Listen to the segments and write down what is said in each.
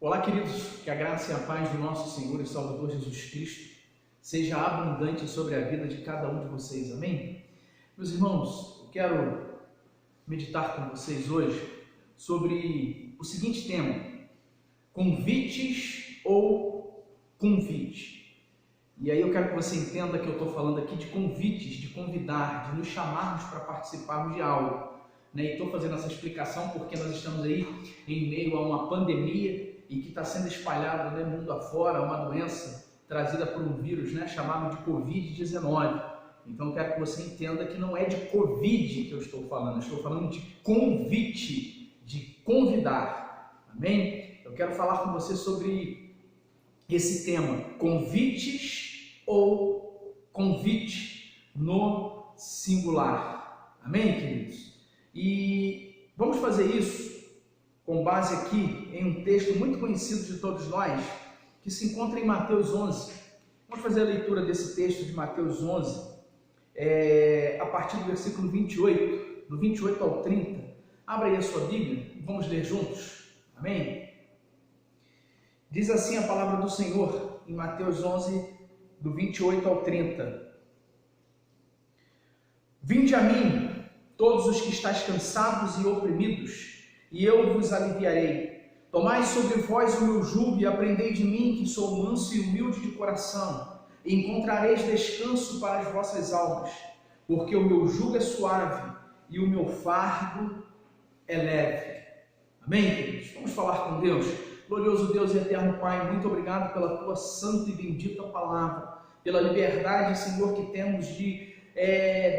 Olá, queridos, que a graça e a paz do nosso Senhor e Salvador Jesus Cristo seja abundante sobre a vida de cada um de vocês, amém? Meus irmãos, eu quero meditar com vocês hoje sobre o seguinte tema: convites ou convite. E aí eu quero que você entenda que eu estou falando aqui de convites, de convidar, de nos chamarmos para participarmos de algo. E estou fazendo essa explicação porque nós estamos aí em meio a uma pandemia e que está sendo espalhada mundo afora, uma doença trazida por um vírus chamado de Covid-19. Então eu quero que você entenda que não é de Covid que eu estou falando de convite, de convidar, amém? Eu quero falar com você sobre esse tema, convites ou convite no singular, amém, queridos? E vamos fazer isso com base aqui em um texto muito conhecido de todos nós, que se encontra em Mateus 11. Vamos fazer a leitura desse texto de Mateus 11, a partir do versículo 28, do 28 ao 30. Abra aí a sua Bíblia e vamos ler juntos, amém? Diz assim a palavra do Senhor em Mateus 11, do 28 ao 30. Vinde a mim, todos os que estáis cansados e oprimidos, e eu vos aliviarei. Tomai sobre vós o meu jugo e aprendei de mim, que sou manso e humilde de coração, e encontrareis descanso para as vossas almas, porque o meu jugo é suave e o meu fardo é leve. Amém, queridos? Vamos falar com Deus. Glorioso Deus e eterno Pai, muito obrigado pela tua santa e bendita palavra, pela liberdade, Senhor, que temos de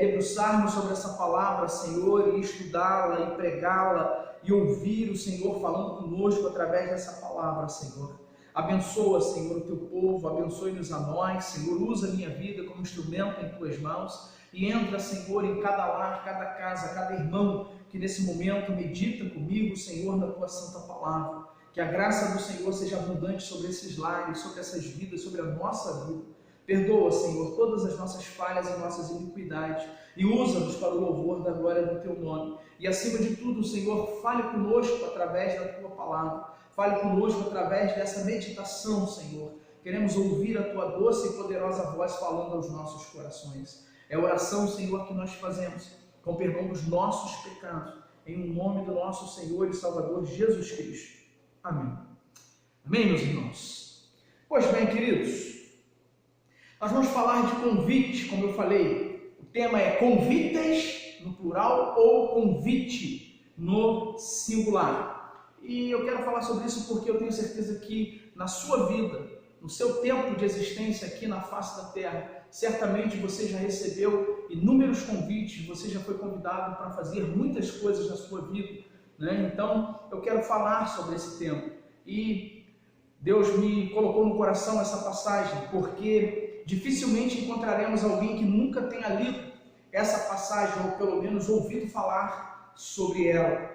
debruçarmos sobre essa palavra, Senhor, e estudá-la e pregá-la e ouvir o Senhor falando conosco através dessa palavra, Senhor. Abençoa, Senhor, o teu povo, abençoe-nos a nós, Senhor, usa a minha vida como instrumento em tuas mãos e entra, Senhor, em cada lar, cada casa, cada irmão que nesse momento medita comigo, Senhor, na tua santa palavra. Que a graça do Senhor seja abundante sobre esses lares, sobre essas vidas, sobre a nossa vida. Perdoa, Senhor, todas as nossas falhas e nossas iniquidades e usa-nos para o louvor da glória do Teu nome. E acima de tudo, Senhor, fale conosco através da Tua palavra, fale conosco através dessa meditação, Senhor. Queremos ouvir a Tua doce e poderosa voz falando aos nossos corações. É a oração, Senhor, que nós fazemos com perdão dos nossos pecados, em nome do nosso Senhor e Salvador Jesus Cristo. Amém. Amém, meus irmãos? Pois bem, queridos, nós vamos falar de convite, como eu falei. O tema é convites no plural ou convite no singular. E eu quero falar sobre isso porque eu tenho certeza que na sua vida, no seu tempo de existência aqui na face da terra, certamente você já recebeu inúmeros convites, você já foi convidado para fazer muitas coisas na sua vida, Então, eu quero falar sobre esse tema. E Deus me colocou no coração essa passagem porque dificilmente encontraremos alguém que nunca tenha lido essa passagem, ou pelo menos ouvido falar sobre ela.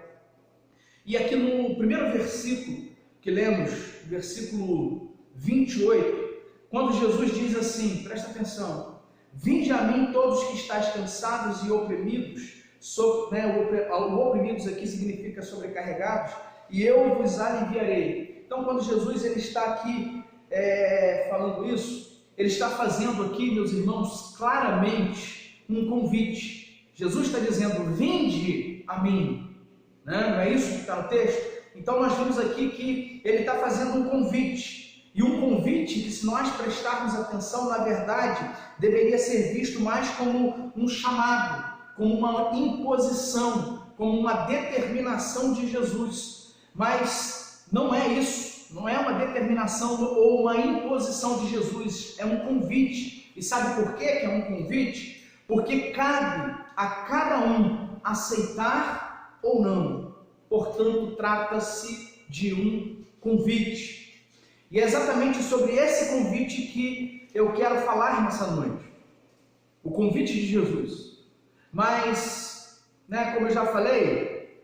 E aqui no primeiro versículo que lemos, versículo 28, quando Jesus diz assim, presta atenção: vinde a mim todos que estáis cansados e oprimidos, o oprimidos aqui significa sobrecarregados, e eu vos aliviarei. Então, quando Jesus ele está aqui falando isso, ele está fazendo aqui, meus irmãos, claramente um convite. Jesus está dizendo: vinde a mim, não é isso que está no texto? Então nós vemos aqui que ele está fazendo um convite, e um convite que, se nós prestarmos atenção, na verdade, deveria ser visto mais como um chamado, como uma imposição, como uma determinação de Jesus. Mas não é isso. Não é uma determinação ou uma imposição de Jesus, é um convite. E sabe por que é um convite? Porque cabe a cada um aceitar ou não. Portanto, trata-se de um convite. E é exatamente sobre esse convite que eu quero falar nessa noite. O convite de Jesus. Mas, como eu já falei,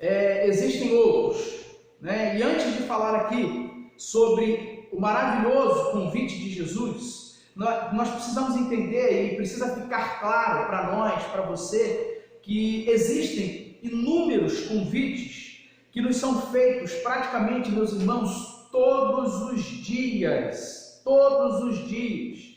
existem outros. E antes de falar aqui sobre o maravilhoso convite de Jesus, nós precisamos entender e precisa ficar claro para nós, para você, que existem inúmeros convites que nos são feitos praticamente, meus irmãos, todos os dias. Todos os dias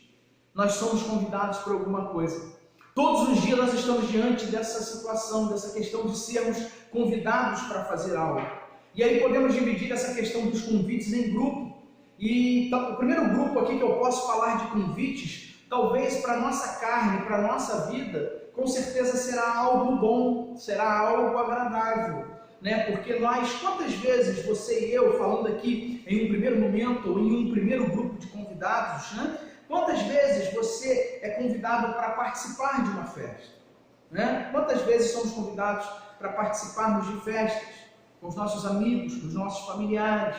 nós somos convidados por alguma coisa. Todos os dias nós estamos diante dessa situação, dessa questão de sermos convidados para fazer algo. E aí podemos dividir essa questão dos convites em grupo. E o primeiro grupo aqui que eu posso falar de convites, talvez para a nossa carne, para a nossa vida, com certeza será algo bom, será algo agradável, né? Porque nós, quantas vezes você e eu, falando aqui em um primeiro momento, ou em um primeiro grupo de convidados, né? Quantas vezes você é convidado para participar de uma festa, né? Quantas vezes somos convidados para participarmos de festas com os nossos amigos, com os nossos familiares,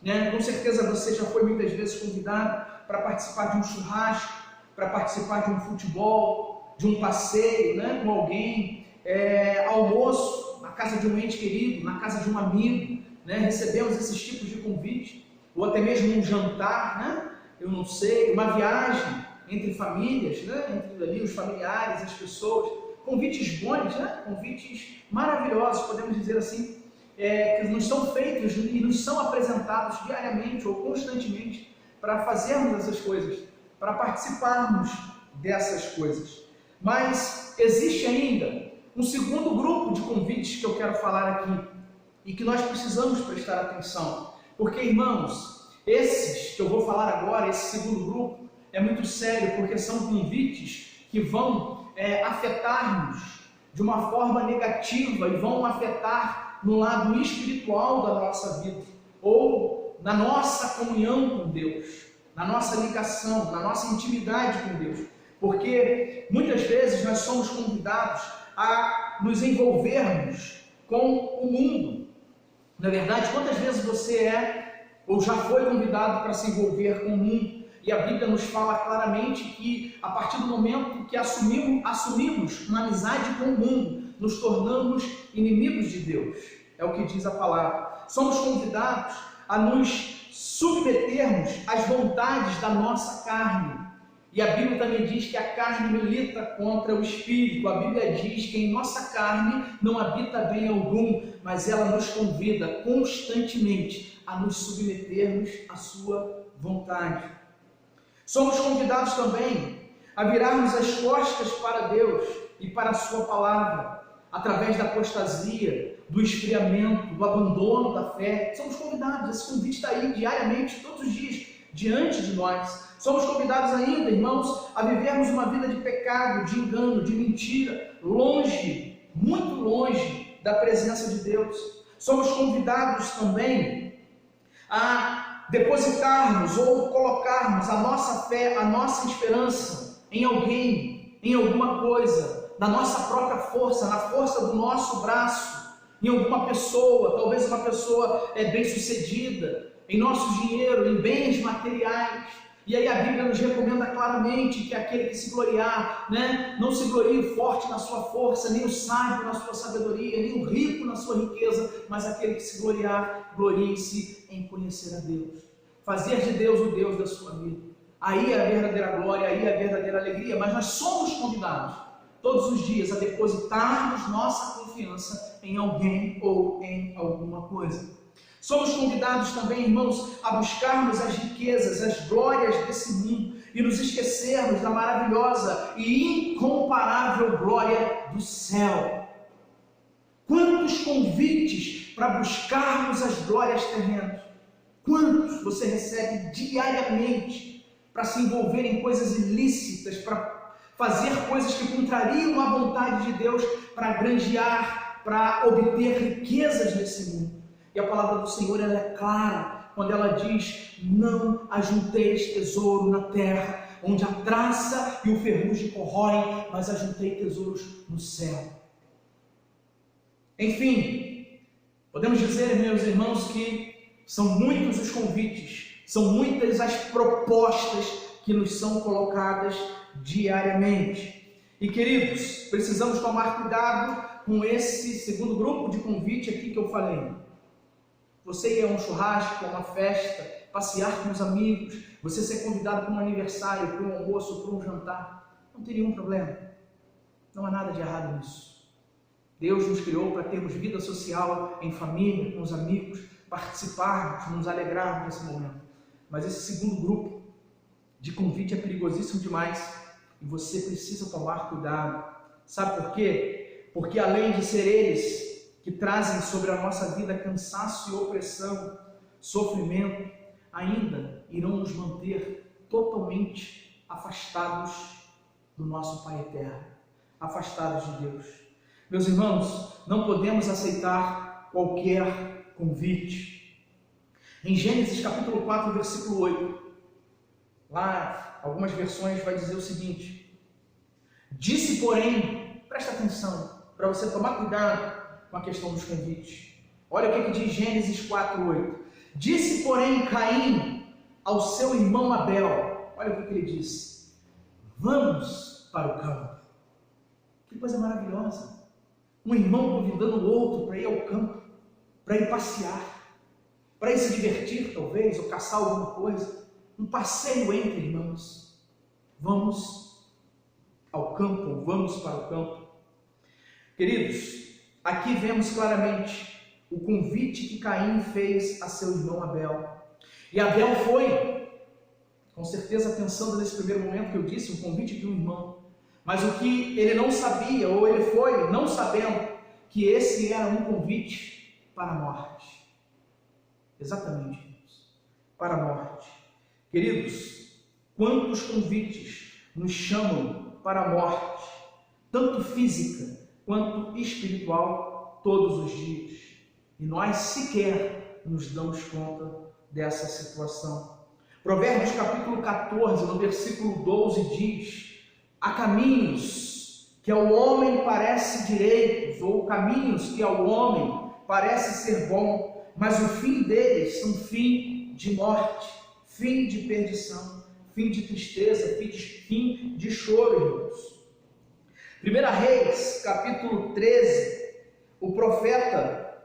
né? Com certeza você já foi muitas vezes convidado para participar de um churrasco, para participar de um futebol, de um passeio, né, com alguém, almoço na casa de um ente querido, na casa de um amigo, né, recebemos esses tipos de convite, ou até mesmo um jantar, né, eu não sei, uma viagem entre famílias, né, entre ali os familiares, as pessoas, convites bons, né, convites maravilhosos, podemos dizer assim, que nos são feitos e nos são apresentados diariamente ou constantemente para fazermos essas coisas, para participarmos dessas coisas. Mas existe ainda um segundo grupo de convites que eu quero falar aqui e que nós precisamos prestar atenção, porque, irmãos, esses que eu vou falar agora, esse segundo grupo, é muito sério, porque são convites que vão afetar-nos de uma forma negativa e vão afetar no lado espiritual da nossa vida, ou na nossa comunhão com Deus, na nossa ligação, na nossa intimidade com Deus, porque muitas vezes nós somos convidados a nos envolvermos com o mundo. Na verdade, quantas vezes você ou já foi convidado para se envolver com o mundo? E a Bíblia nos fala claramente que a partir do momento que assumimos uma amizade com o mundo, nos tornamos inimigos de Deus. É o que diz a palavra. Somos convidados a nos submetermos às vontades da nossa carne. E a Bíblia também diz que a carne milita contra o Espírito. A Bíblia diz que em nossa carne não habita bem algum, mas ela nos convida constantemente a nos submetermos à sua vontade. Somos convidados também a virarmos as costas para Deus e para a sua palavra, através da apostasia, do esfriamento, do abandono da fé. Somos convidados, esse convite está aí diariamente, todos os dias, diante de nós. Somos convidados ainda, irmãos, a vivermos uma vida de pecado, de engano, de mentira, longe, muito longe da presença de Deus. Somos convidados também a depositarmos ou colocarmos a nossa fé, a nossa esperança em alguém, em alguma coisa, na nossa própria força, na força do nosso braço, em alguma pessoa, talvez uma pessoa bem-sucedida, em nosso dinheiro, em bens materiais. E aí a Bíblia nos recomenda claramente que aquele que se gloriar, não se glorie forte na sua força, nem o sábio na sua sabedoria, nem o rico na sua riqueza, mas aquele que se gloriar, glorie-se em conhecer a Deus, fazer de Deus o Deus da sua vida. Aí é a verdadeira glória, aí é a verdadeira alegria. Mas nós somos convidados todos os dias a depositarmos nossa confiança em alguém ou em alguma coisa. Somos convidados também, irmãos, a buscarmos as riquezas, as glórias desse mundo e nos esquecermos da maravilhosa e incomparável glória do céu. Quantos convites para buscarmos as glórias terrenas? Quantos você recebe diariamente para se envolver em coisas ilícitas, para fazer coisas que contrariam a vontade de Deus, para granjear, para obter riquezas nesse mundo? E a palavra do Senhor, ela é clara quando ela diz: não ajunteis tesouro na terra, onde a traça e o ferrugem corroem, mas ajuntei tesouros no céu. Enfim, podemos dizer, meus irmãos, que são muitos os convites, são muitas as propostas que nos são colocadas diariamente. E, queridos, precisamos tomar cuidado com esse segundo grupo de convite aqui que eu falei. Você ir a um churrasco, a uma festa, passear com os amigos, você ser convidado para um aniversário, para um almoço, para um jantar, não tem nenhum problema. Não há nada de errado nisso. Deus nos criou para termos vida social, em família, com os amigos, participarmos, nos alegrarmos nesse momento. Mas esse segundo grupo de convite é perigosíssimo demais e você precisa tomar cuidado. Sabe por quê? Porque além de ser eles que trazem sobre a nossa vida cansaço e opressão, sofrimento, ainda irão nos manter totalmente afastados do nosso Pai Eterno, afastados de Deus. Meus irmãos, não podemos aceitar qualquer convite. Em Gênesis capítulo 4, versículo 8, lá, algumas versões vai dizer o seguinte: disse, porém, presta atenção, para você tomar cuidado com a questão dos convites. Olha o que diz Gênesis 4, 8. Disse, porém, Caim ao seu irmão Abel, olha o que ele disse: vamos para o campo. Que coisa maravilhosa! Um irmão convidando o outro para ir ao campo, para ir passear, para ir se divertir talvez, ou caçar alguma coisa. Um passeio entre irmãos. Vamos ao campo, vamos para o campo. Queridos, aqui vemos claramente o convite que Caim fez a seu irmão Abel. E Abel foi, com certeza pensando nesse primeiro momento que eu disse, um convite de um irmão. Mas o que ele não sabia, ou ele foi não sabendo, que esse era um convite para a morte. Exatamente, irmãos, para a morte. Queridos, quantos convites nos chamam para a morte, tanto física quanto espiritual, todos os dias. E nós sequer nos damos conta dessa situação. Provérbios capítulo 14, no versículo 12 diz: há caminhos que ao homem parece direitos, ou caminhos que ao homem parece ser bom, mas o fim deles são fim de morte, fim de perdição, fim de tristeza, fim de choro, irmãos. 1 Reis, capítulo 13, o profeta,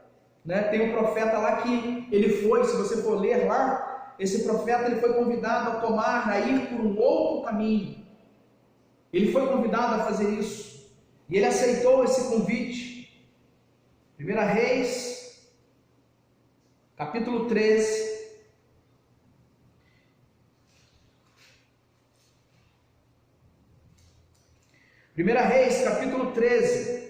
tem um profeta lá que ele foi, se você for ler lá, esse profeta ele foi convidado a ir por um outro caminho. Ele foi convidado a fazer isso, e ele aceitou esse convite. 1 Reis, capítulo 13, Reis, capítulo 13,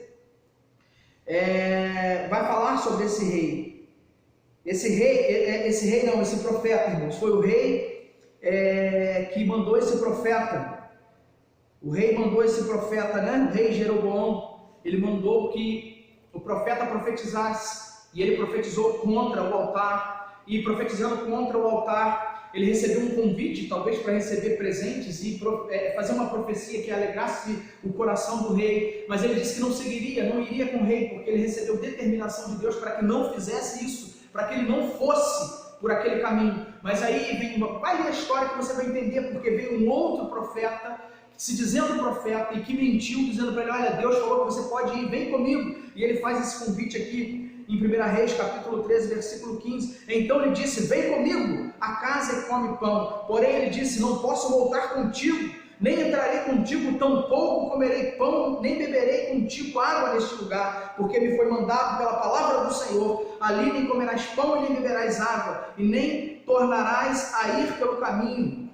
vai falar sobre esse rei. Esse profeta, irmãos, foi o rei que mandou esse profeta. O rei mandou esse profeta, o rei Jeroboão, ele mandou que o profeta profetizasse, e ele profetizou contra o altar, e profetizando contra o altar, ele recebeu um convite, talvez para receber presentes e fazer uma profecia que alegrasse o coração do rei, mas ele disse que não iria com o rei, porque ele recebeu determinação de Deus para que não fizesse isso, para que ele não fosse por aquele caminho. Mas aí vai ler a história que você vai entender, porque veio um outro profeta, se dizendo profeta, e que mentiu, dizendo para ele: olha, Deus falou que você pode ir, vem comigo. E ele faz esse convite aqui em 1 Reis, capítulo 13, versículo 15. Então ele disse: vem comigo à casa e come pão. Porém ele disse: não posso voltar contigo, nem entrarei contigo, tampouco comerei pão, nem beberei contigo água neste lugar, porque me foi mandado pela palavra do Senhor: ali nem comerás pão e nem beberás água, e nem tornarás a ir pelo caminho,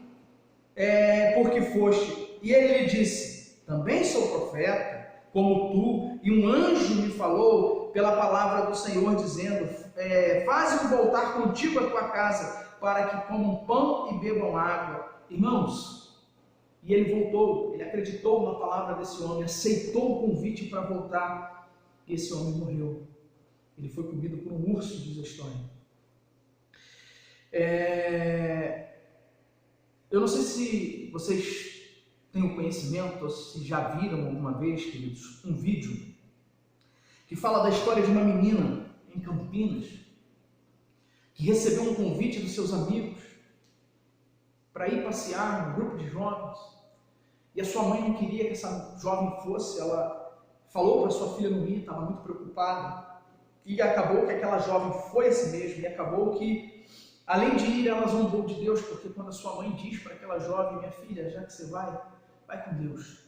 porque foste. E ele lhe disse: também sou profeta, como tu, e um anjo me falou pela palavra do Senhor, dizendo: faze-me voltar contigo à tua casa, para que comam pão e bebam água. Irmãos, e ele voltou, ele acreditou na palavra desse homem, aceitou o convite para voltar, e esse homem morreu. Ele foi comido por um urso, diz a história. Eu não sei se vocês têm o conhecimento, ou se já viram alguma vez, queridos, um vídeo que fala da história de uma menina em Campinas que recebeu um convite dos seus amigos para ir passear num grupo de jovens, e a sua mãe não queria que essa jovem fosse. Ela falou para sua filha não ir, estava muito preocupada, e acabou que aquela jovem foi assim mesmo, e acabou que, além de ir, ela zombou de Deus, porque quando a sua mãe diz para aquela jovem: minha filha, já que você vai com Deus.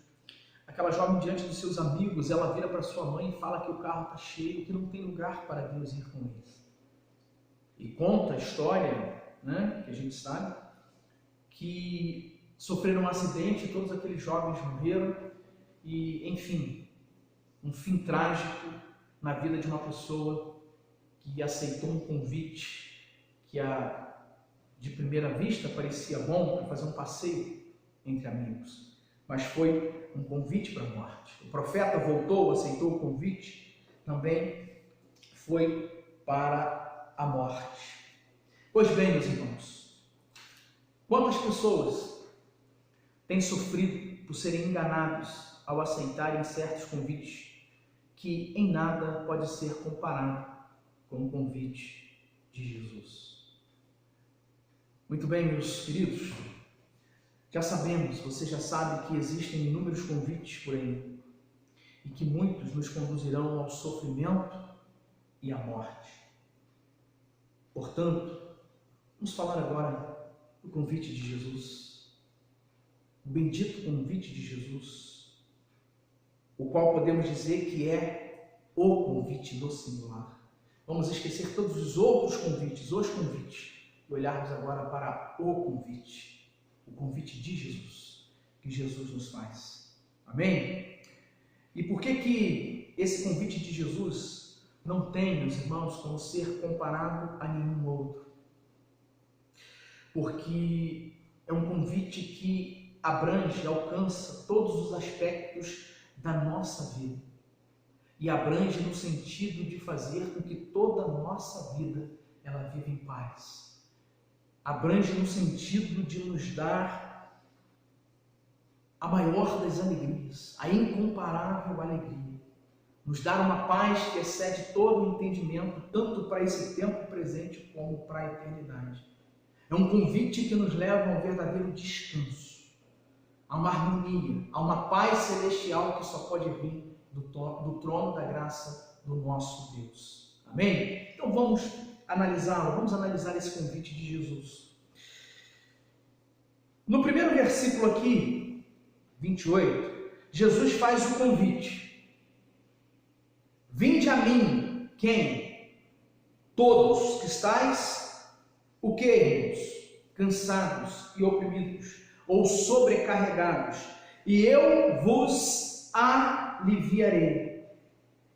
Aquela jovem diante dos seus amigos, ela vira para sua mãe e fala que o carro está cheio, que não tem lugar para Deus ir com eles. E conta a história, né, que a gente sabe, que sofreram um acidente, todos aqueles jovens morreram, e enfim, um fim trágico na vida de uma pessoa que aceitou um convite que de primeira vista parecia bom para fazer um passeio entre amigos, mas foi um convite para a morte. O profeta voltou, aceitou o convite, também foi para a morte. Pois bem, meus irmãos, quantas pessoas têm sofrido por serem enganados ao aceitarem certos convites que em nada pode ser comparado com o convite de Jesus? Muito bem, meus queridos, já sabemos, você já sabe que existem inúmeros convites por aí e que muitos nos conduzirão ao sofrimento e à morte. Portanto, vamos falar agora do convite de Jesus, o bendito convite de Jesus, o qual podemos dizer que é o convite do singular. Vamos esquecer todos os outros convites, os convites, e olharmos agora para o convite de Jesus, que Jesus nos faz. Amém? E por que esse convite de Jesus não tem, meus irmãos, como ser comparado a nenhum outro? Porque é um convite que abrange, alcança todos os aspectos da nossa vida. E abrange no sentido de fazer com que toda a nossa vida ela viva em paz. Abrange no sentido de nos dar a maior das alegrias, a incomparável alegria. Nos dar uma paz que excede todo o entendimento, tanto para esse tempo presente como para a eternidade. É um convite que nos leva a um verdadeiro descanso, a uma harmonia, a uma paz celestial que só pode vir do trono da graça do nosso Deus. Amém? Então vamos analisar esse convite de Jesus. No primeiro versículo aqui, 28, Jesus faz o convite. Vinde a mim, quem? Todos que estáis, o que, irmãos? Cansados e oprimidos, ou sobrecarregados, e eu vos aliviarei.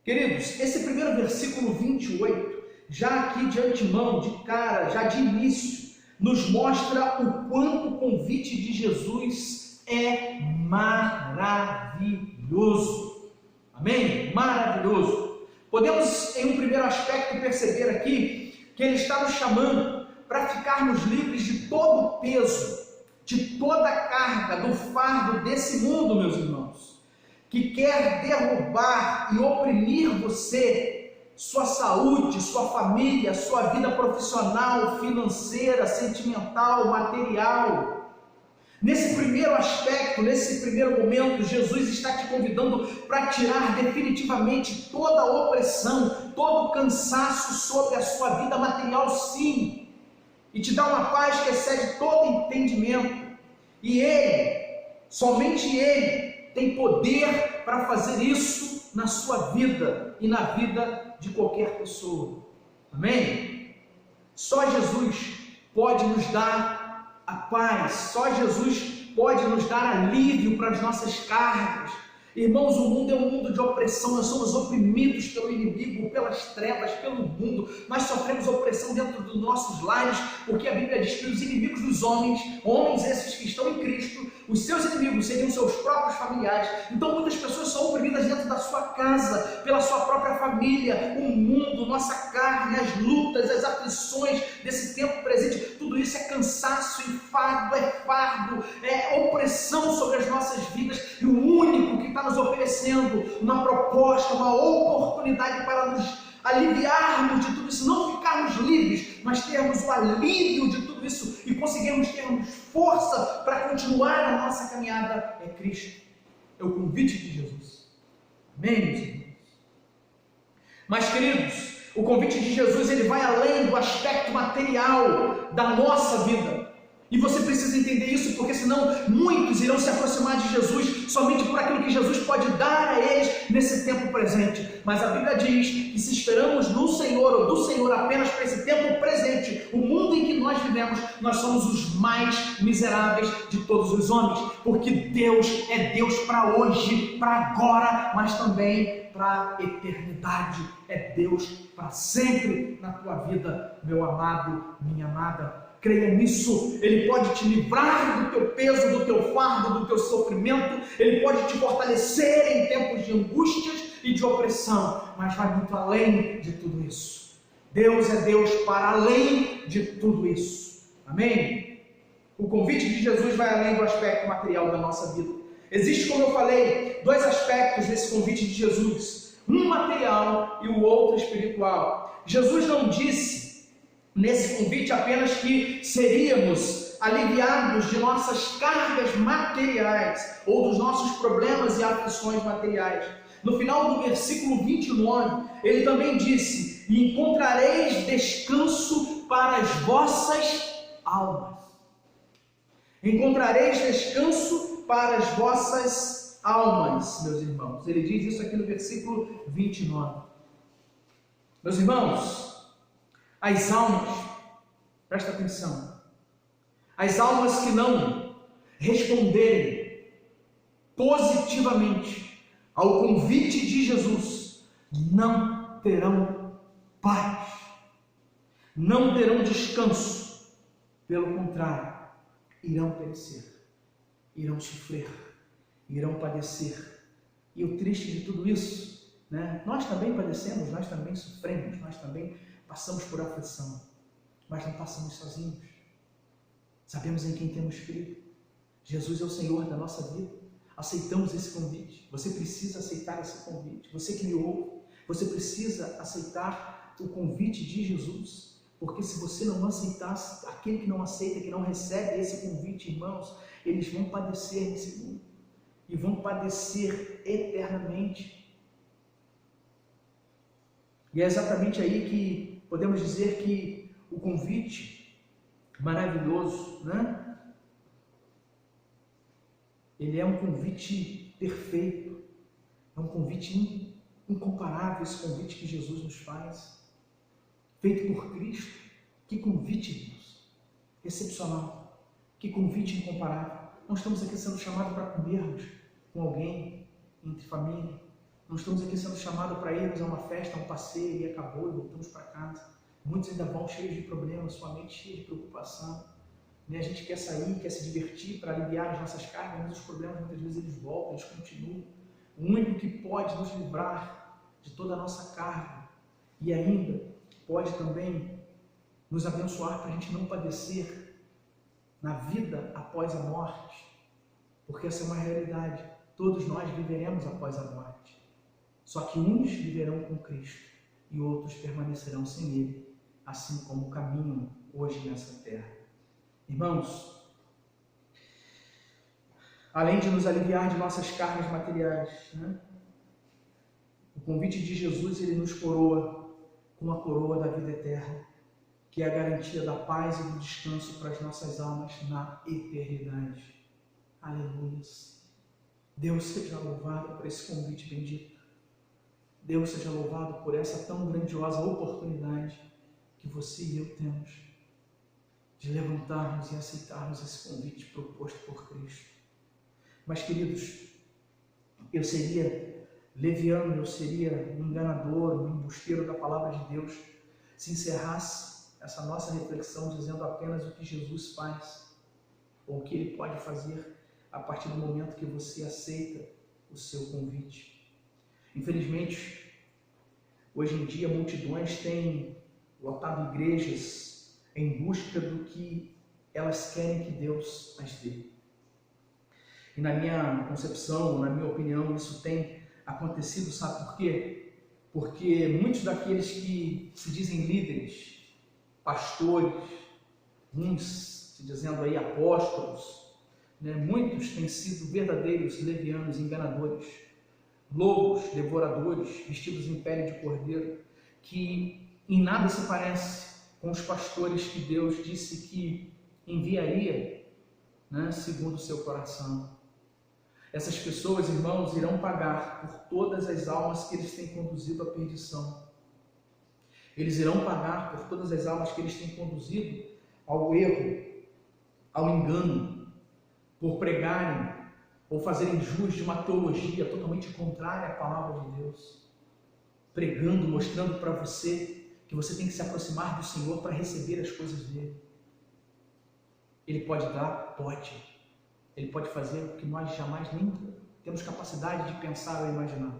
Queridos, esse primeiro versículo 28, já aqui de antemão, de cara, já de início, nos mostra o quanto o convite de Jesus é maravilhoso. Amém? Maravilhoso. Podemos, em um primeiro aspecto, perceber aqui que Ele está nos chamando para ficarmos livres de todo o peso, de toda a carga, do fardo desse mundo, meus irmãos, que quer derrubar e oprimir você, sua saúde, sua família, sua vida profissional, financeira, sentimental, material. Nesse primeiro aspecto, nesse primeiro momento, Jesus está te convidando para tirar definitivamente toda a opressão, todo o cansaço sobre a sua vida material, sim, e te dar uma paz que excede todo entendimento. E Ele, somente Ele, tem poder para fazer isso na sua vida e na vida de qualquer pessoa. Amém? Só Jesus pode nos dar a paz, só Jesus pode nos dar alívio para as nossas cargas. Irmãos, o mundo é um mundo de opressão, nós somos oprimidos pelo inimigo, pelas trevas, pelo mundo, nós sofremos opressão dentro dos nossos lares, porque a Bíblia diz que os inimigos dos homens esses que estão em Cristo, os seus inimigos seriam seus próprios familiares. Então muitas pessoas são oprimidas dentro da sua casa, pela sua própria família, o mundo, nossa carne, as lutas, as aflições desse tempo presente, tudo isso é cansaço e fardo, é opressão sobre as nossas vidas, e o único que está nos oferecendo uma proposta, uma oportunidade para nos aliviarmos de tudo isso, não ficarmos livres, mas termos o alívio de tudo isso e conseguirmos termos força para continuar a nossa caminhada é Cristo. É o convite de Jesus. Amém, meus irmãos? Mas, queridos, o convite de Jesus ele vai além do aspecto material da nossa vida. E você precisa entender isso, porque senão muitos irão se aproximar de Jesus somente por aquilo que Jesus pode dar a eles nesse tempo presente. Mas a Bíblia diz que se esperamos no Senhor ou do Senhor apenas para esse tempo presente, o mundo em que nós vivemos, nós somos os mais miseráveis de todos os homens. Porque Deus é Deus para hoje, para agora, mas também para a eternidade. É Deus para sempre na tua vida, meu amado, minha amada. Creia nisso. Ele pode te livrar do teu peso, do teu fardo, do teu sofrimento. Ele pode te fortalecer em tempos de angústias e de opressão, mas vai muito além de tudo isso. Deus é Deus para além de tudo isso. Amém? O convite de Jesus vai além do aspecto material da nossa vida. Existe, como eu falei, dois aspectos desse convite de Jesus: um material e o outro espiritual. Jesus não disse nesse convite apenas que seríamos aliviados de nossas cargas materiais ou dos nossos problemas e aflições materiais. No final do versículo 29, ele também disse: e encontrareis descanso para as vossas almas. Encontrareis descanso para as vossas almas, meus irmãos. Ele diz isso aqui no versículo 29. Meus irmãos, as almas, presta atenção, as almas que não responderem positivamente ao convite de Jesus, não terão paz, não terão descanso, pelo contrário, irão perecer, irão sofrer, irão padecer. E o triste de tudo isso, né? Nós também padecemos, nós também sofremos, nós também passamos por aflição, mas não passamos sozinhos. Sabemos em quem temos crido. Jesus é o Senhor da nossa vida. Aceitamos esse convite. Você precisa aceitar esse convite. Você que me ouve, você precisa aceitar o convite de Jesus. Porque se você não aceitar, aquele que não aceita, que não recebe esse convite, irmãos, eles vão padecer nesse mundo. E vão padecer eternamente. E é exatamente aí que podemos dizer que o convite maravilhoso, né? Ele é um convite perfeito, é um convite incomparável, esse convite que Jesus nos faz, feito por Cristo. Que convite, Deus, excepcional, que convite incomparável. Não estamos aqui sendo chamados para comermos com alguém, entre família. Não estamos aqui sendo chamados para irmos a uma festa, a um passeio e acabou e voltamos para casa. Muitos ainda vão cheios de problemas, sua mente cheia de preocupação. A gente quer sair, quer se divertir para aliviar as nossas cargas, mas os problemas muitas vezes eles voltam, eles continuam. O único que pode nos livrar de toda a nossa carga e ainda pode também nos abençoar para a gente não padecer na vida após a morte, porque essa é uma realidade. Todos nós viveremos após a morte. Só que uns viverão com Cristo e outros permanecerão sem Ele, assim como caminham hoje nessa terra. Irmãos, além de nos aliviar de nossas cargas materiais, né? O convite de Jesus, ele nos coroa com a coroa da vida eterna, que é a garantia da paz e do descanso para as nossas almas na eternidade. Aleluia. Deus seja louvado por esse convite bendito. Deus seja louvado por essa tão grandiosa oportunidade que você e eu temos de levantarmos e aceitarmos esse convite proposto por Cristo. Mas, queridos, eu seria leviano, eu seria um enganador, um embusteiro da palavra de Deus, se encerrasse essa nossa reflexão dizendo apenas o que Jesus faz, ou o que Ele pode fazer a partir do momento que você aceita o seu convite. Infelizmente, hoje em dia, multidões têm lotado igrejas em busca do que elas querem que Deus as dê. E na minha concepção, na minha opinião, isso tem acontecido, sabe por quê? Porque muitos daqueles que se dizem líderes, pastores, uns se dizendo aí apóstolos, né? Muitos têm sido verdadeiros levianos, enganadores, lobos, devoradores, vestidos em pele de cordeiro, que em nada se parece com os pastores que Deus disse que enviaria, né, segundo o seu coração. Essas pessoas, irmãos, irão pagar por todas as almas que eles têm conduzido à perdição. Eles irão pagar por todas as almas que eles têm conduzido ao erro, ao engano, por pregarem ou fazerem jus de uma teologia totalmente contrária à palavra de Deus, pregando, mostrando para você que você tem que se aproximar do Senhor para receber as coisas dele. Ele pode dar? Pode. Ele pode fazer o que nós jamais nem temos capacidade de pensar ou imaginar.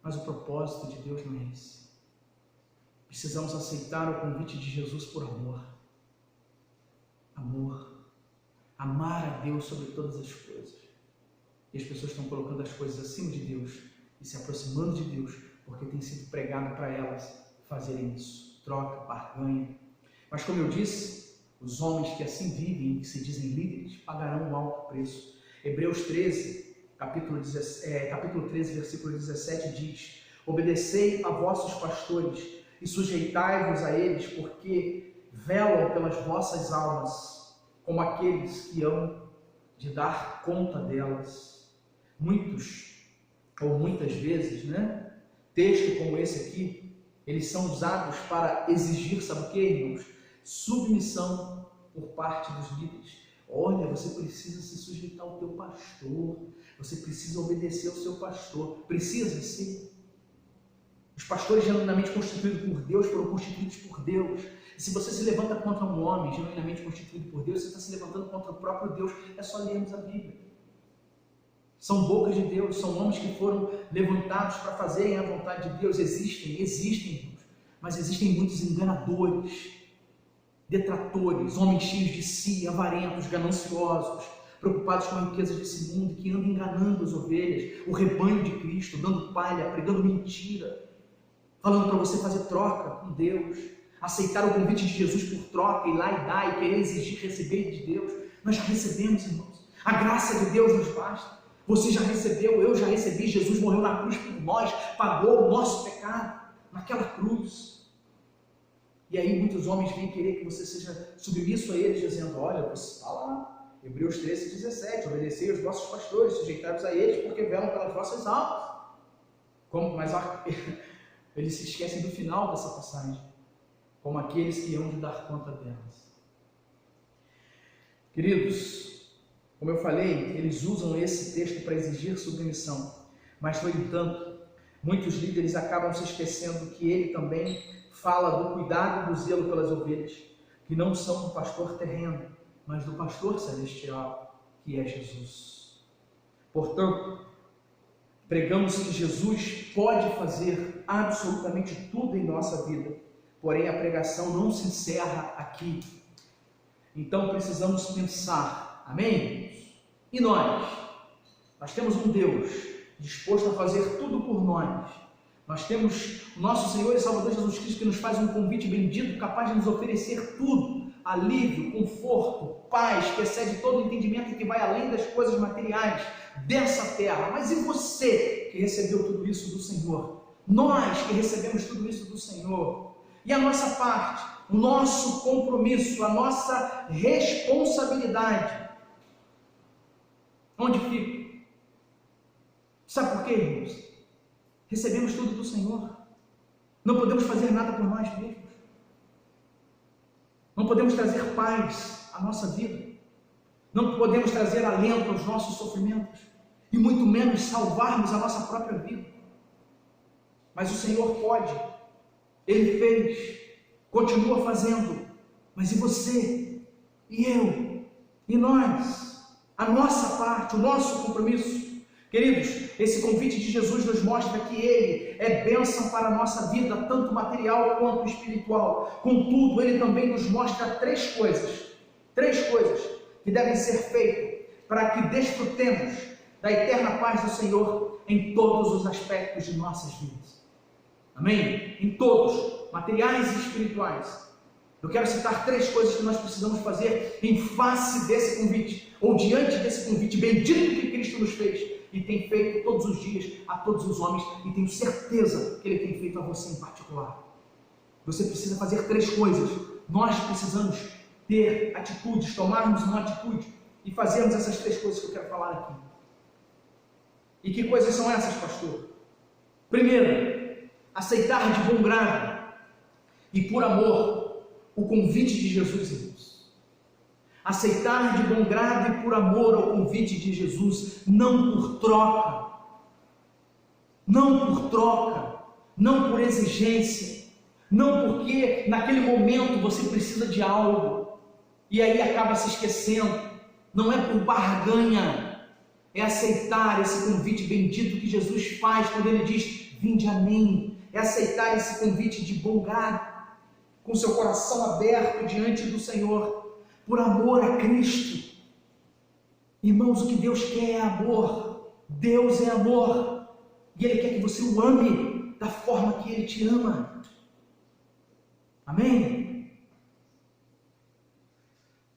Mas o propósito de Deus não é esse. Precisamos aceitar o convite de Jesus por amor. Amor. Amar a Deus sobre todas as coisas. E as pessoas estão colocando as coisas acima de Deus e se aproximando de Deus porque tem sido pregado para elas fazerem isso. Troca, barganha. Mas como eu disse, os homens que assim vivem, que se dizem líderes, pagarão um alto preço. Hebreus 13, capítulo 13, versículo 17 diz: obedecei a vossos pastores e sujeitai-vos a eles, porque velam pelas vossas almas, como aqueles que hão de dar conta delas. Muitos, ou muitas vezes, né? Textos como esse aqui, eles são usados para exigir, sabe o que, irmãos? Submissão por parte dos líderes. Olha, você precisa se sujeitar ao teu pastor, você precisa obedecer ao seu pastor. Precisa sim. Os pastores genuinamente constituídos por Deus foram constituídos por Deus. E se você se levanta contra um homem genuinamente constituído por Deus, você está se levantando contra o próprio Deus. É só lermos a Bíblia. São bocas de Deus, são homens que foram levantados para fazerem a vontade de Deus. Existem, irmãos, mas existem muitos enganadores, detratores, homens cheios de si, avarentos, gananciosos, preocupados com a riqueza desse mundo, que andam enganando as ovelhas, o rebanho de Cristo, dando palha, pregando mentira, falando para você fazer troca com Deus, aceitar o convite de Jesus por troca, ir lá e dar, e querer exigir receber de Deus. Nós já recebemos, irmãos, a graça de Deus nos basta. Você já recebeu, eu já recebi, Jesus morreu na cruz por nós, pagou o nosso pecado naquela cruz. E aí muitos homens vêm querer que você seja submisso a eles, dizendo: olha, você está lá, Hebreus 13, 17, obedecei aos vossos pastores, sujeitai-vos a eles, porque velam pelas vossas almas. Mas eles se esquecem do final dessa passagem, como aqueles que hão de dar conta delas. Queridos, como eu falei, eles usam esse texto para exigir submissão, mas, no entanto, muitos líderes acabam se esquecendo que ele também fala do cuidado e do zelo pelas ovelhas, que não são do pastor terreno, mas do pastor celestial, que é Jesus. Portanto, pregamos que Jesus pode fazer absolutamente tudo em nossa vida, porém a pregação não se encerra aqui. Então precisamos pensar, amém? E nós temos um Deus disposto a fazer tudo por nós. Nós temos o nosso Senhor e Salvador Jesus Cristo, que nos faz um convite bendito, capaz de nos oferecer tudo: alívio, conforto, paz, que excede todo entendimento e que vai além das coisas materiais dessa terra. Mas e você que recebeu tudo isso do Senhor? Nós que recebemos tudo isso do Senhor. E a nossa parte, o nosso compromisso, a nossa responsabilidade, onde fica? Sabe por quê, irmãos? Recebemos tudo do Senhor. Não podemos fazer nada por nós mesmos. Não podemos trazer paz à nossa vida. Não podemos trazer alento aos nossos sofrimentos. E muito menos salvarmos a nossa própria vida. Mas o Senhor pode. Ele fez. Continua fazendo. Mas e você? E eu? E nós? A nossa parte, o nosso compromisso? Queridos, esse convite de Jesus nos mostra que Ele é bênção para a nossa vida, tanto material quanto espiritual. Contudo, Ele também nos mostra três coisas que devem ser feitas para que desfrutemos da eterna paz do Senhor em todos os aspectos de nossas vidas. Amém? Em todos, materiais e espirituais. Eu quero citar três coisas que nós precisamos fazer em face desse convite, ou diante desse convite bendito que Cristo nos fez e tem feito todos os dias a todos os homens, e tenho certeza que Ele tem feito a você em particular. Você precisa fazer três coisas. Nós precisamos ter atitudes, tomarmos uma atitude e fazermos essas 3 coisas que eu quero falar aqui. E que coisas são essas, pastor? Primeiro, aceitar de bom grado e por amor o convite de Jesus, irmãos. Aceitar de bom grado e por amor ao convite de Jesus, não por troca, não por exigência, não porque naquele momento você precisa de algo e aí acaba se esquecendo. Não é por barganha, é aceitar esse convite bendito que Jesus faz quando Ele diz: vinde a mim. É aceitar esse convite de bom grado, com seu coração aberto diante do Senhor, por amor a Cristo. Irmãos, o que Deus quer é amor. Deus é amor e Ele quer que você o ame da forma que Ele te ama. Amém?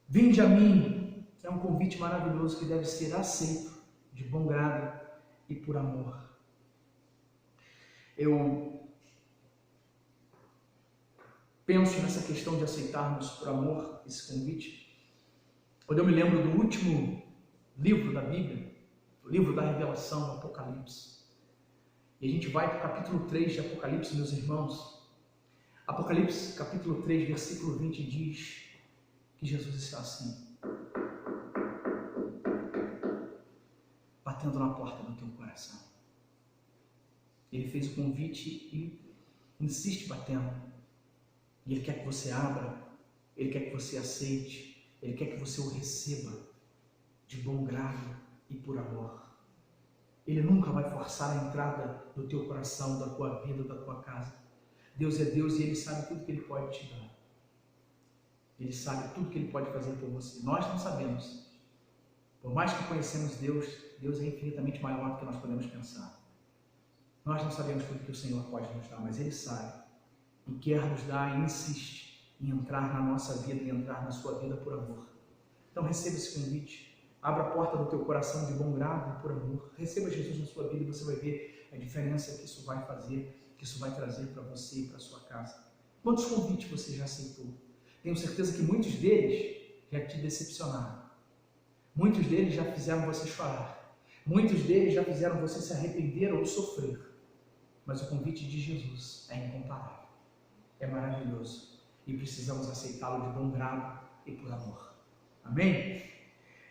Vinde a mim é um convite maravilhoso que deve ser aceito de bom grado e por amor. Eu penso nessa questão de aceitarmos por amor esse convite, quando eu me lembro do último livro da Bíblia, o livro da Revelação, o Apocalipse. E a gente vai para o capítulo 3 de Apocalipse, meus irmãos. Apocalipse, capítulo 3, versículo 20, diz que Jesus disse assim: batendo na porta do teu coração. Ele fez o convite e insiste batendo. E Ele quer que você abra, Ele quer que você aceite, Ele quer que você o receba de bom grado e por amor. Ele nunca vai forçar a entrada do teu coração, da tua vida, da tua casa. Deus é Deus e Ele sabe tudo que Ele pode te dar. Ele sabe tudo que Ele pode fazer por você. Nós não sabemos. Por mais que conhecemos Deus, Deus é infinitamente maior do que nós podemos pensar. Nós não sabemos tudo que o Senhor pode nos dar, mas Ele sabe. E quer nos dar e insiste em entrar na nossa vida e entrar na sua vida por amor. Então receba esse convite. Abra a porta do teu coração de bom grado e por amor. Receba Jesus na sua vida e você vai ver a diferença que isso vai fazer, que isso vai trazer para você e para a sua casa. Quantos convites você já aceitou? Tenho certeza que muitos deles já te decepcionaram. Muitos deles já fizeram você chorar. Muitos deles já fizeram você se arrepender ou sofrer. Mas o convite de Jesus é incomparável. É maravilhoso. E precisamos aceitá-lo de bom grado e por amor. Amém?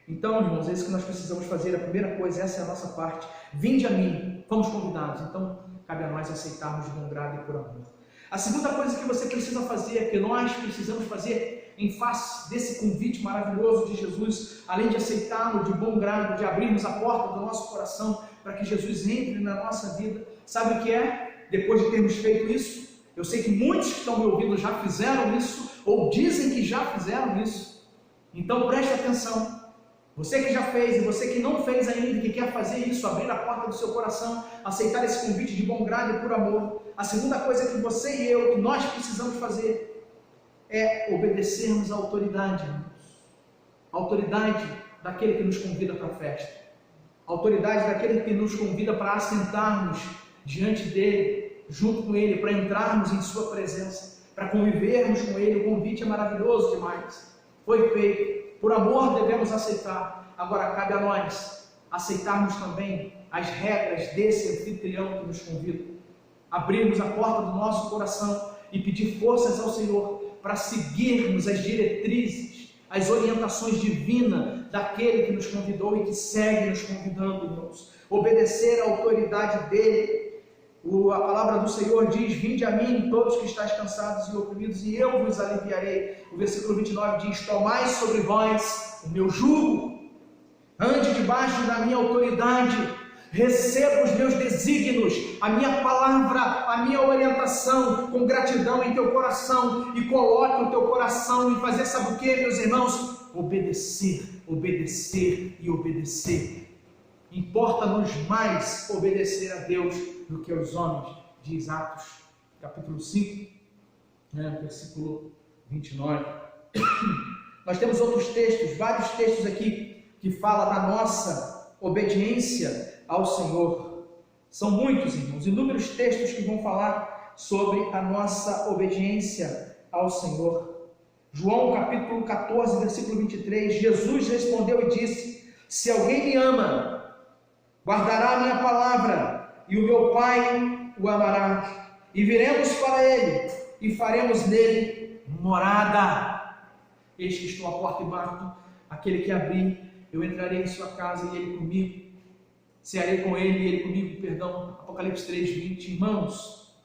Então, irmãos, é isso que nós precisamos fazer. A primeira coisa, essa é a nossa parte. Vinde a mim. Fomos convidados. Então, cabe a nós aceitarmos de bom grado e por amor. A segunda coisa que você precisa fazer, que nós precisamos fazer em face desse convite maravilhoso de Jesus, além de aceitá-lo de bom grado, de abrirmos a porta do nosso coração para que Jesus entre na nossa vida, sabe o que é? Depois de termos feito isso, eu sei que muitos que estão me ouvindo já fizeram isso, ou dizem que já fizeram isso. Então preste atenção. Você que já fez e você que não fez ainda e que quer fazer isso, abrir a porta do seu coração, aceitar esse convite de bom grado e por amor. A segunda coisa que você e eu, que nós precisamos fazer, é obedecermos à autoridade, irmãos. A autoridade daquele que nos convida para a festa. A autoridade daquele que nos convida para assentarmos diante dele, junto com ele, para entrarmos em sua presença, para convivermos com ele. O convite é maravilhoso demais. Foi feito. Por amor devemos aceitar. Agora cabe a nós aceitarmos também as regras desse anfitrião que nos convida. Abrirmos a porta do nosso coração e pedir forças ao Senhor para seguirmos as diretrizes, as orientações divinas daquele que nos convidou e que segue nos convidando, irmãos. Obedecer à autoridade dele. A palavra do Senhor diz: vinde a mim todos que estáis cansados e oprimidos e eu vos aliviarei. O versículo 29 diz: tomai sobre vós o meu jugo, ande debaixo da minha autoridade, receba os meus desígnios, a minha palavra, a minha orientação com gratidão em teu coração e coloque o teu coração em fazer, sabe o que, meus irmãos? Obedecer, obedecer e obedecer. Importa-nos mais obedecer a Deus do que aos homens, diz Atos, capítulo 5, versículo 29. Nós temos outros textos, vários textos aqui, que falam da nossa obediência ao Senhor. São muitos, irmãos, inúmeros textos que vão falar sobre a nossa obediência ao Senhor. João capítulo 14, versículo 23, Jesus respondeu e disse: se alguém me ama, guardará a minha palavra, e o meu Pai o amará, e viremos para ele, e faremos nele morada. Eis que estou à porta e bato, aquele que abrir, eu entrarei em sua casa, e ele comigo, cearei com ele, e ele comigo, perdão, Apocalipse 3, 20, irmãos,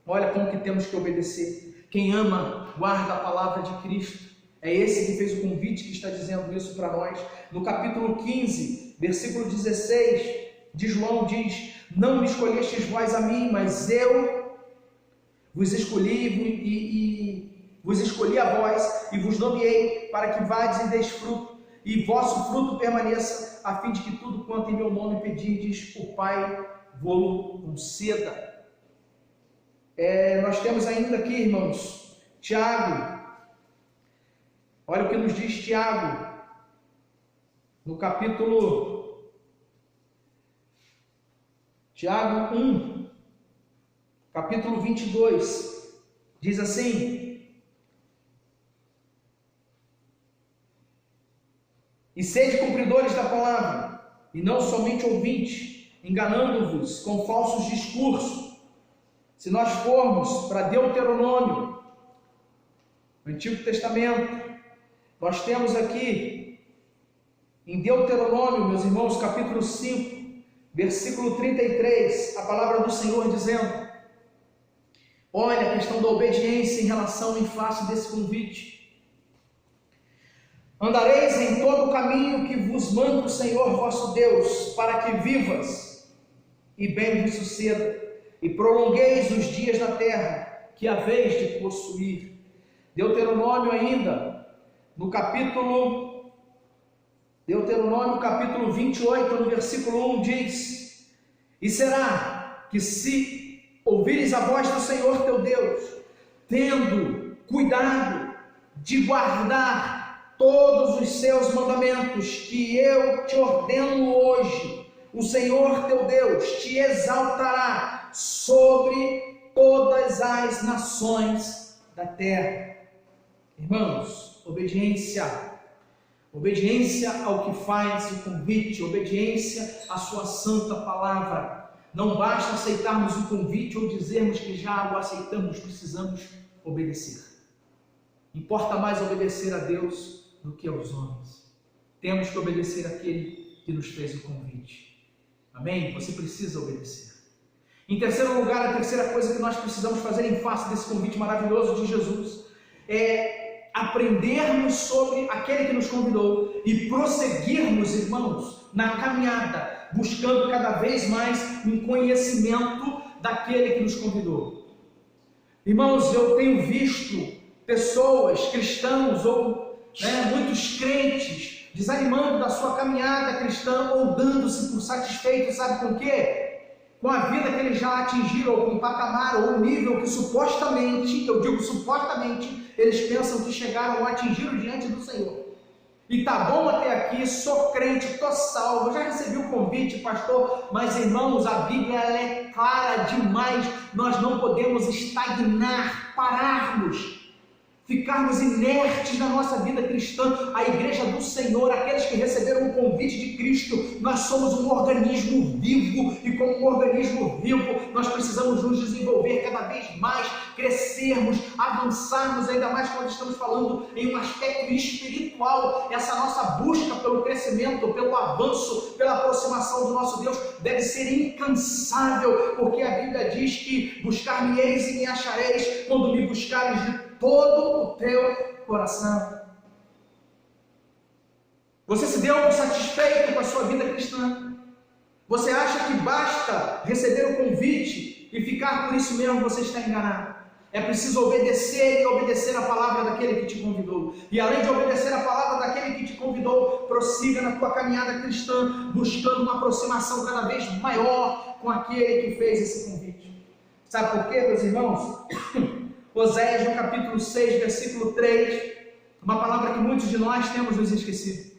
olha como que temos que obedecer. Quem ama, guarda a palavra de Cristo. É esse que fez o convite, que está dizendo isso para nós. No capítulo 15, versículo 16, de João diz: não me escolhestes vós a mim, mas eu vos escolhi vos escolhi a vós e vos nomeei para que vades e deis fruto, e vosso fruto permaneça, a fim de que tudo quanto em meu nome pedirdes, o Pai vô-lo conceda. Nós temos ainda aqui, irmãos, Tiago. Olha o que nos diz Tiago, no Tiago 1, capítulo 22, diz assim: e sede cumpridores da palavra, e não somente ouvintes, enganando-vos com falsos discursos. Se nós formos para Deuteronômio, Antigo Testamento, nós temos aqui, em Deuteronômio, meus irmãos, capítulo 5, versículo 33, a palavra do Senhor dizendo: olha a questão da obediência em relação, em face desse convite. Andareis em todo o caminho que vos manda o Senhor vosso Deus, para que vivas e bem vos suceda, e prolongueis os dias da terra que haveis de possuir. Deuteronômio ainda, Deuteronômio capítulo 28, no versículo 1 diz: e será que se ouvires a voz do Senhor teu Deus, tendo cuidado de guardar todos os seus mandamentos que eu te ordeno hoje, o Senhor teu Deus te exaltará sobre todas as nações da terra. Irmãos, obediência ao que faz o convite, obediência à sua santa palavra. Não basta aceitarmos o convite ou dizermos que já o aceitamos, precisamos obedecer. Importa mais obedecer a Deus do que aos homens. Temos que obedecer àquele que nos fez o convite. Amém? Você precisa obedecer. Em terceiro lugar, a terceira coisa que nós precisamos fazer em face desse convite maravilhoso de Jesus é aprendermos sobre aquele que nos convidou e prosseguirmos, irmãos, na caminhada, buscando cada vez mais um conhecimento daquele que nos convidou. Irmãos, eu tenho visto pessoas, cristãos ou muitos crentes desanimando da sua caminhada cristã ou dando-se por satisfeitos, sabe com o quê? Com a vida que eles já atingiram, ou com o patamar, ou o nível que supostamente, eu digo supostamente, eles pensam que chegaram ou atingiram diante do Senhor. E tá bom até aqui, sou crente, estou salvo, já recebi o convite, pastor, mas irmãos, a Bíblia ela é clara demais, nós não podemos estagnar, pararmos, ficarmos inertes na nossa vida cristã. A igreja do Senhor, aqueles que receberam o convite de Cristo, nós somos um organismo vivo, e como um organismo vivo, nós precisamos nos desenvolver cada vez mais, crescermos, avançarmos, ainda mais quando estamos falando em um aspecto espiritual. Essa nossa busca pelo crescimento, pelo avanço, pela aproximação do nosso Deus deve ser incansável, porque a Bíblia diz que buscar-me-eis e me achareis quando me buscares de todo o teu coração. Você se deu por satisfeito com a sua vida cristã? Você acha que basta receber o convite e ficar por isso mesmo? Você está enganado. É preciso obedecer e obedecer a palavra daquele que te convidou. E além de obedecer a palavra daquele que te convidou, prossiga na tua caminhada cristã, buscando uma aproximação cada vez maior com aquele que fez esse convite. Sabe por quê, meus irmãos? Oséias, no capítulo 6, versículo 3, uma palavra que muitos de nós temos nos esquecido,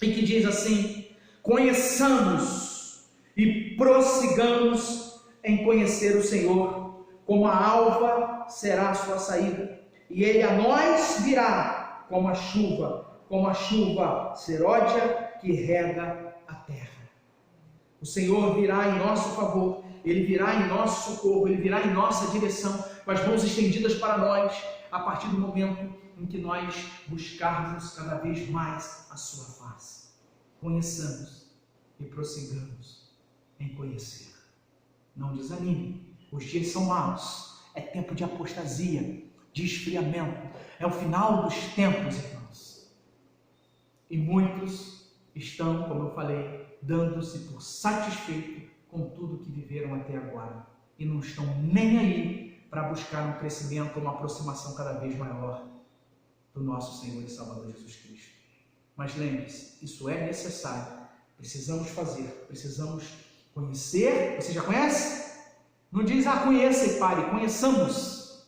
e que diz assim: conheçamos e prossigamos em conhecer o Senhor, como a alva será a sua saída, e ele a nós virá como a chuva seródia que rega a terra. O Senhor virá em nosso favor, Ele virá em nosso socorro, Ele virá em nossa direção, com as mãos estendidas para nós, a partir do momento em que nós buscarmos cada vez mais a sua face. Conheçamos e prossigamos em conhecer. Não desanime, os dias são maus, é tempo de apostasia, de esfriamento, é o final dos tempos, irmãos. E muitos estão, como eu falei, dando-se por satisfeito com tudo que viveram até agora e não estão nem aí para buscar um crescimento, uma aproximação cada vez maior do nosso Senhor e Salvador Jesus Cristo. Mas lembre-se, isso é necessário, precisamos fazer, precisamos conhecer. Você já conhece? Não diz, conheça e pare, conheçamos,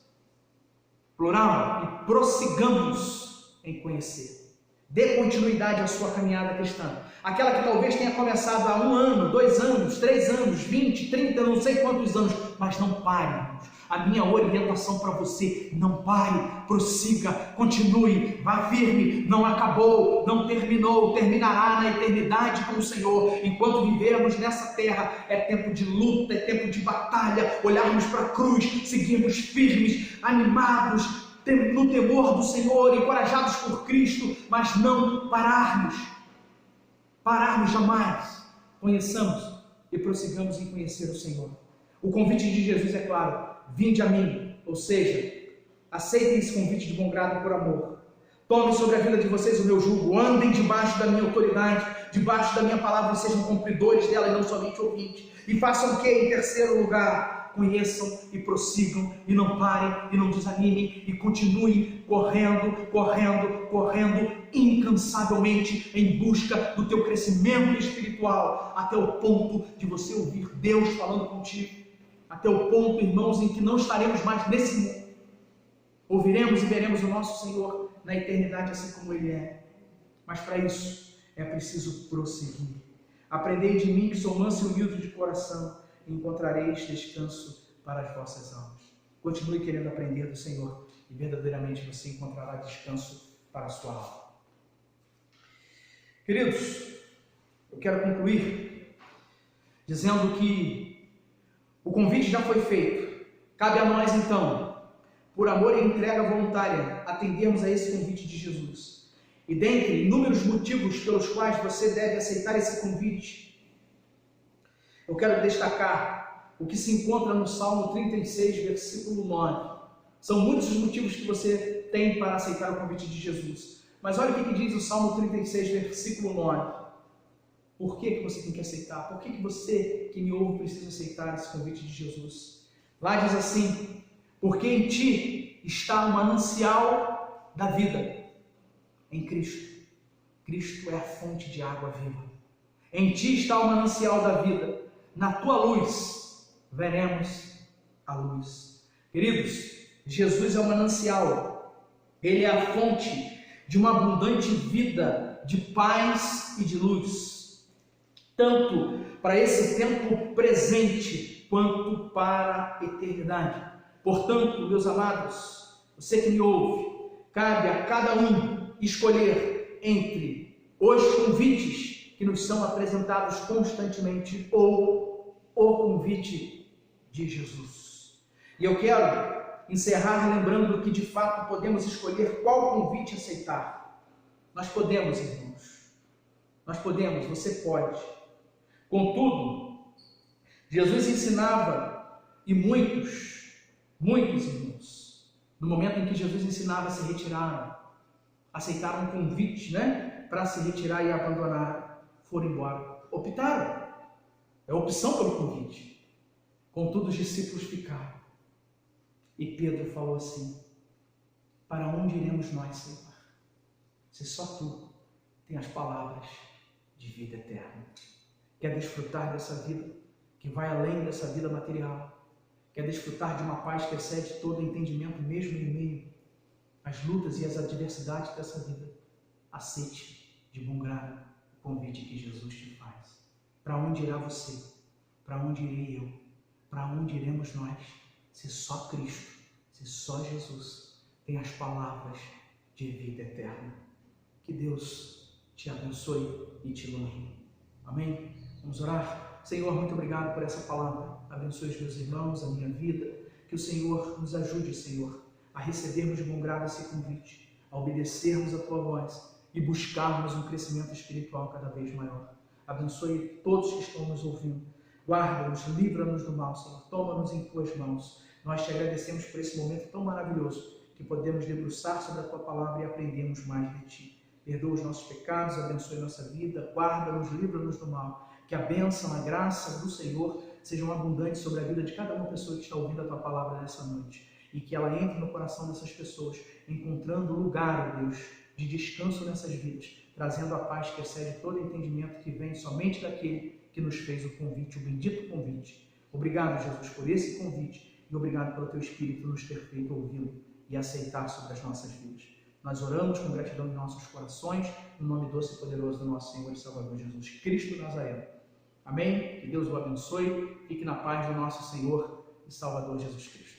plural, e prossigamos em conhecer. Dê continuidade à sua caminhada cristã. Aquela que talvez tenha começado há 1 ano, 2 anos, 3 anos, 20, 30, não sei quantos anos, mas não pare. A minha orientação para você, não pare, prossiga, continue, vá firme, não acabou, não terminou, terminará na eternidade com o Senhor. Enquanto vivermos nessa terra, é tempo de luta, é tempo de batalha, olharmos para a cruz, seguirmos firmes, animados, no temor do Senhor, encorajados por Cristo, mas não pararmos jamais. Conheçamos e prossigamos em conhecer o Senhor. O convite de Jesus é claro: vinde a mim, ou seja, aceitem esse convite de bom grado por amor. Tomem sobre a vida de vocês o meu jugo, andem debaixo da minha autoridade, debaixo da minha palavra, e sejam cumpridores dela e não somente ouvintes. E façam o que? Em terceiro lugar, conheçam e prossigam, e não parem, e não desanimem, e continuem correndo incansavelmente em busca do teu crescimento espiritual, até o ponto de você ouvir Deus falando contigo, até o ponto, irmãos, em que não estaremos mais nesse mundo. Ouviremos e veremos o nosso Senhor na eternidade, assim como Ele é. Mas para isso é preciso prosseguir. Aprendei de mim, que sou manso e humilde de coração, e encontrareis descanso para as vossas almas. Continue querendo aprender do Senhor, e verdadeiramente você encontrará descanso para a sua alma. Queridos, eu quero concluir dizendo que o convite já foi feito. Cabe a nós, então, por amor e entrega voluntária, atendermos a esse convite de Jesus. E dentre inúmeros motivos pelos quais você deve aceitar esse convite, eu quero destacar o que se encontra no Salmo 36, versículo 9. São muitos os motivos que você tem para aceitar o convite de Jesus. Mas olha o que diz o Salmo 36, versículo 9. Por que você tem que aceitar? Por que você que me ouve precisa aceitar esse convite de Jesus? Lá diz assim: porque em ti está o manancial da vida, em Cristo. Cristo é a fonte de água viva. Em ti está o manancial da vida. Na tua luz veremos a luz. Queridos, Jesus é o manancial. Ele é a fonte de uma abundante vida de paz e de luz, tanto para esse tempo presente quanto para a eternidade. Portanto, meus amados, você que me ouve, cabe a cada um escolher entre os convites que nos são apresentados constantemente ou o convite de Jesus. E eu quero encerrar lembrando que de fato podemos escolher qual convite aceitar. Nós podemos, irmãos. Nós podemos, você pode. Contudo, Jesus ensinava, e muitos irmãos, no momento em que Jesus ensinava, se retiraram, aceitaram um convite, para se retirar e abandonar, foram embora, optaram. É a opção pelo convite. Contudo, os discípulos ficaram. E Pedro falou assim: para onde iremos nós, Senhor? Se só tu tem as palavras de vida eterna. Quer desfrutar dessa vida que vai além dessa vida material? Quer desfrutar de uma paz que excede todo entendimento, mesmo em meio às lutas e às adversidades dessa vida? Aceite de bom grado o convite que Jesus te faz. Para onde irá você? Para onde irei eu? Para onde iremos nós? Se só Cristo, se só Jesus tem as palavras de vida eterna. Que Deus te abençoe e te honre. Amém? Vamos orar? Senhor, muito obrigado por essa palavra. Abençoe os meus irmãos, a minha vida. Que o Senhor nos ajude, Senhor, a recebermos de bom grado esse convite, a obedecermos a Tua voz e buscarmos um crescimento espiritual cada vez maior. Abençoe todos que estão nos ouvindo. Guarda-nos, livra-nos do mal, Senhor. Toma-nos em Tuas mãos. Nós te agradecemos por esse momento tão maravilhoso que podemos debruçar sobre a Tua palavra e aprendermos mais de Ti. Perdoa os nossos pecados, abençoe nossa vida, guarda-nos, livra-nos do mal. Que a bênção, a graça do Senhor sejam abundantes sobre a vida de cada uma pessoa que está ouvindo a Tua palavra nessa noite. E que ela entre no coração dessas pessoas, encontrando lugar, ó Deus, de descanso nessas vidas, trazendo a paz que excede todo entendimento que vem somente daquele que nos fez o convite, o bendito convite. Obrigado, Jesus, por esse convite e obrigado pelo Teu Espírito nos ter feito ouvi-lo e aceitar sobre as nossas vidas. Nós oramos com gratidão em nossos corações, no nome doce e poderoso do nosso Senhor e Salvador Jesus Cristo Nazareno. Amém? Que Deus o abençoe. Fique na paz do nosso Senhor e Salvador Jesus Cristo.